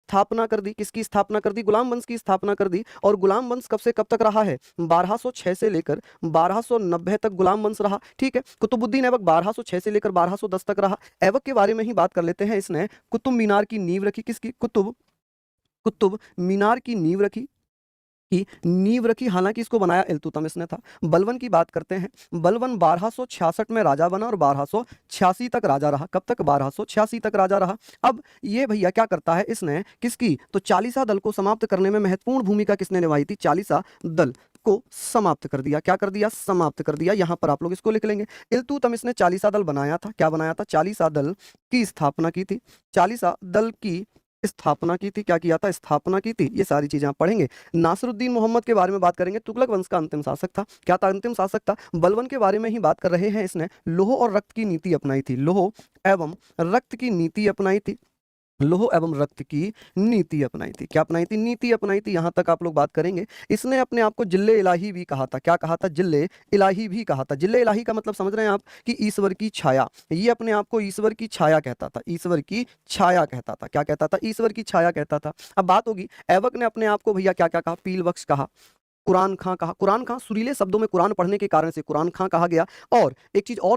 स्थापना कर दी। किसकी स्थापना कर दी? गुलाम वंश की स्थापना कर दी। और गुलाम वंश कब से कब तक रहा है? 1206 से लेकर 1290 तक गुलाम वंश रहा। ठीक है, कुतुबुद्दीन ऐबक 1206 से लेकर 1210 तक रहा। ऐबक के बारे में ही बात कर लेते हैं। इसने कुतुब मीनार की नींव रखी। किसकी? कुतुब मीनार की नींव रखी। हालांकि इसको बनाया इल्तुतमिश ने था। बलबन की बात करते हैं। बलबन 1266 में राजा बना और 1286 तक राजा रहा। कब तक? 1286 तक राजा रहा। अब ये भैया क्या करता है इसने? किसकी? तो चालीसा दल को समाप्त करने में महत्वपूर्ण भूमिका किसने निभाई थी? चालीसा दल को समाप्त कर दिया। क्या कर दिया? समाप्त कर दिया। यहां पर आप लोग इसको लिख लेंगे। इल्तुतमिश ने चालीसा दल बनाया था। क्या बनाया था? चालीसा दल की स्थापना की थी। चालीसा दल की स्थापना की थी। क्या किया था? स्थापना की थी। ये सारी चीजें आप पढ़ेंगे। नासिरुद्दीन मोहम्मद के बारे में बात करेंगे। तुगलक वंश का अंतिम शासक था। क्या था? अंतिम शासक था। बलबन के बारे में ही बात कर रहे हैं। इसने लौह और रक्त की नीति अपनाई थी। लौह एवं रक्त की नीति अपनाई थी। लौह एवं रक्त की नीति अपनाई थी। क्या अपनाई थी? नीति अपनाई थी। यहां तक आप लोग बात करेंगे। इसने अपने आप को जिल्ले इलाही भी कहा था। क्या कहा था? जिल्ले इलाही भी कहा था। जिल्ले इलाही का मतलब समझ रहे हैं आप? कि ईश्वर की छाया। ये अपने आप को ईश्वर की छाया कहता था। ईश्वर की छाया कहता था। क्या कहता था? ईश्वर की छाया कहता था। अब बात होगी, ऐबक ने अपने आप को भैया क्या क्या कहा? पीलबख्श कहा, कुरान खां कहा। कुरान खां, सुरीले शब्दों में कुरान पढ़ने के कारण से कुरान खां कहा गया। और एक चीज और